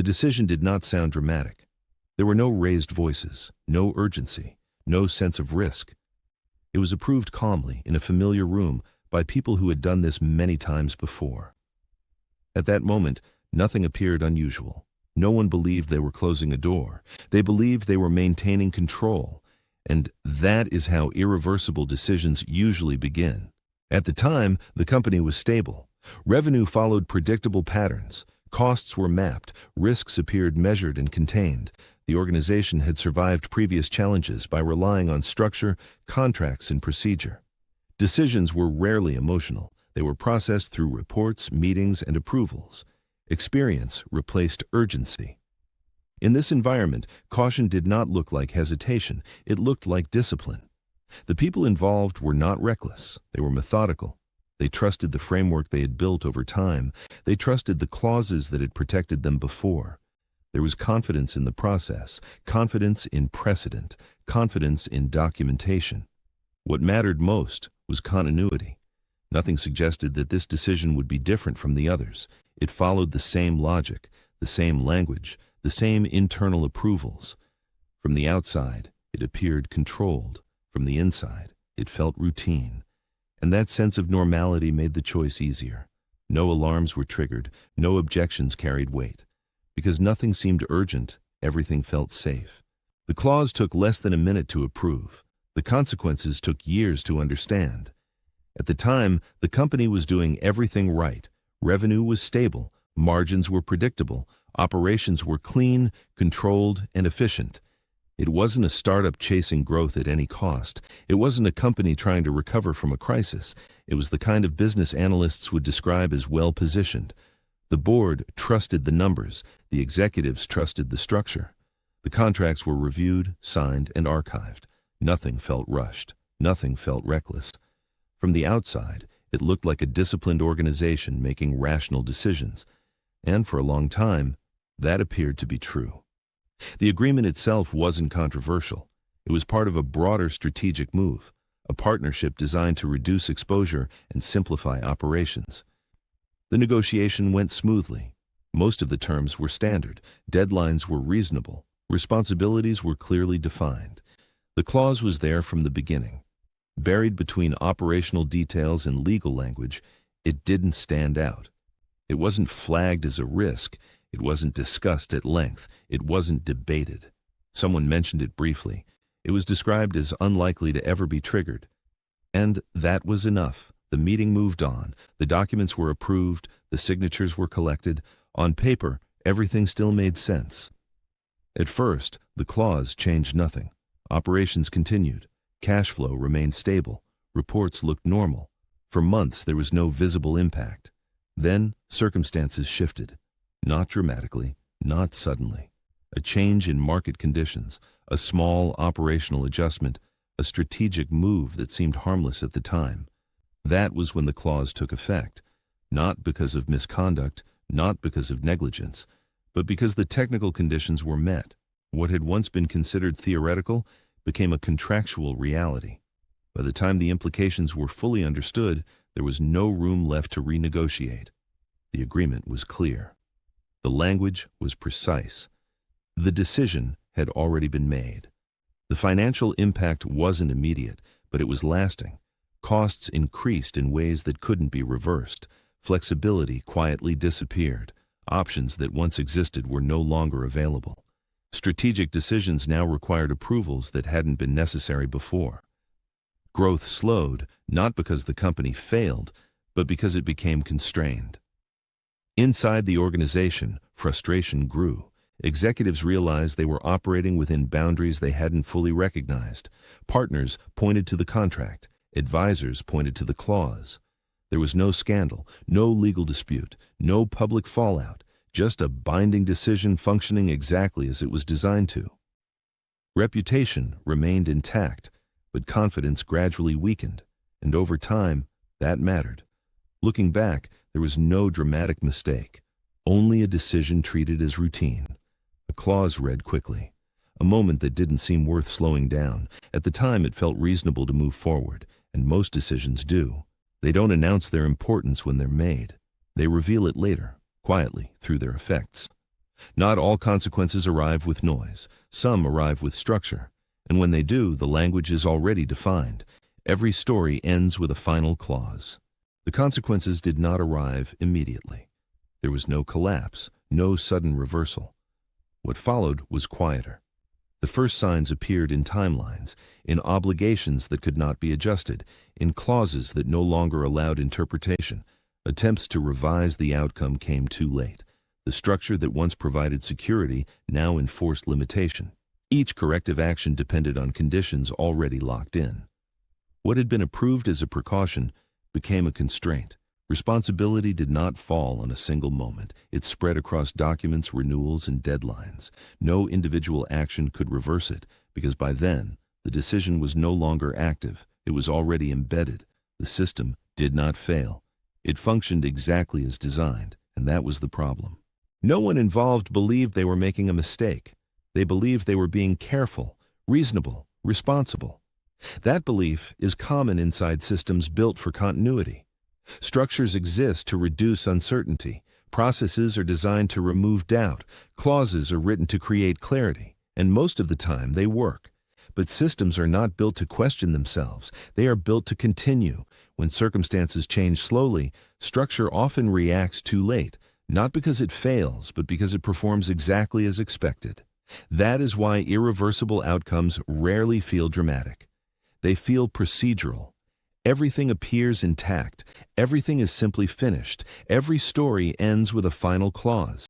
The decision did not sound dramatic. There were no raised voices, no urgency, no sense of risk. It was approved calmly in a familiar room by people who had done this many times before. At that moment, nothing appeared unusual. No one believed they were closing a door. They believed they were maintaining control. And that is how irreversible decisions usually begin. At the time, the company was stable. Revenue followed predictable patterns. Costs were mapped. Risks appeared measured and contained. The organization had survived previous challenges by relying on structure, contracts, and procedure. Decisions were rarely emotional. They were processed through reports, meetings, and approvals. Experience replaced urgency. In this environment, caution did not look like hesitation. It looked like discipline. The people involved were not reckless. They were methodical. They trusted the framework they had built over time. They trusted the clauses that had protected them before. There was confidence in the process, confidence in precedent, confidence in documentation. What mattered most was continuity. Nothing suggested that this decision would be different from the others. It followed the same logic, the same language, the same internal approvals. From the outside, it appeared controlled. From the inside, it felt routine. And that sense of normality made the choice easier. No alarms were triggered, no objections carried weight. Because nothing seemed urgent, everything felt safe. The clause took less than a minute to approve. The consequences took years to understand. At the time, the company was doing everything right. Revenue was stable, margins were predictable, operations were clean, controlled, and efficient. It wasn't a startup chasing growth at any cost. It wasn't a company trying to recover from a crisis. It was the kind of business analysts would describe as well-positioned. The board trusted the numbers. The executives trusted the structure. The contracts were reviewed, signed, and archived. Nothing felt rushed. Nothing felt reckless. From the outside, it looked like a disciplined organization making rational decisions. And for a long time, that appeared to be true. The agreement itself wasn't controversial. It was part of a broader strategic move, a partnership designed to reduce exposure and simplify operations. The negotiation went smoothly. Most of the terms were standard. Deadlines were reasonable. Responsibilities were clearly defined. The clause was there from the beginning. Buried between operational details and legal language, it didn't stand out. It wasn't flagged as a risk. It wasn't discussed at length. It wasn't debated. Someone mentioned it briefly. It was described as unlikely to ever be triggered. And that was enough. The meeting moved on. The documents were approved. The signatures were collected. On paper, everything still made sense. At first, the clause changed nothing. Operations continued. Cash flow remained stable. Reports looked normal. For months, there was no visible impact. Then, circumstances shifted. Not dramatically, not suddenly. A change in market conditions, a small operational adjustment, a strategic move that seemed harmless at the time. That was when the clause took effect, not because of misconduct, not because of negligence, but because the technical conditions were met. What had once been considered theoretical became a contractual reality. By the time the implications were fully understood, there was no room left to renegotiate. The agreement was clear. The language was precise. The decision had already been made. The financial impact wasn't immediate, but it was lasting. Costs increased in ways that couldn't be reversed. Flexibility quietly disappeared. Options that once existed were no longer available. Strategic decisions now required approvals that hadn't been necessary before. Growth slowed, not because the company failed, but because it became constrained. Inside the organization, frustration grew. Executives realized they were operating within boundaries they hadn't fully recognized. Partners pointed to the contract. Advisors pointed to the clause. There was no scandal, no legal dispute, no public fallout, just a binding decision functioning exactly as it was designed to. Reputation remained intact, but confidence gradually weakened, and over time, that mattered. Looking back, there was no dramatic mistake, only a decision treated as routine. A clause read quickly, a moment that didn't seem worth slowing down. At the time, it felt reasonable to move forward, and most decisions do. They don't announce their importance when they're made. They reveal it later, quietly, through their effects. Not all consequences arrive with noise. Some arrive with structure. And when they do, the language is already defined. Every story ends with a final clause. The consequences did not arrive immediately. There was no collapse, no sudden reversal. What followed was quieter. The first signs appeared in timelines, in obligations that could not be adjusted, in clauses that no longer allowed interpretation. Attempts to revise the outcome came too late. The structure that once provided security now enforced limitation. Each corrective action depended on conditions already locked in. What had been approved as a precaution became a constraint. Responsibility did not fall on a single moment. It spread across documents, renewals, and deadlines. No individual action could reverse it, because by then, the decision was no longer active. It was already embedded. The system did not fail. It functioned exactly as designed, and that was the problem. No one involved believed they were making a mistake. They believed they were being careful, reasonable, responsible. That belief is common inside systems built for continuity. Structures exist to reduce uncertainty. Processes are designed to remove doubt. Clauses are written to create clarity. And most of the time, they work. But systems are not built to question themselves. They are built to continue. When circumstances change slowly, structure often reacts too late, not because it fails, but because it performs exactly as expected. That is why irreversible outcomes rarely feel dramatic. They feel procedural. Everything appears intact. Everything is simply finished. Every story ends with a final clause.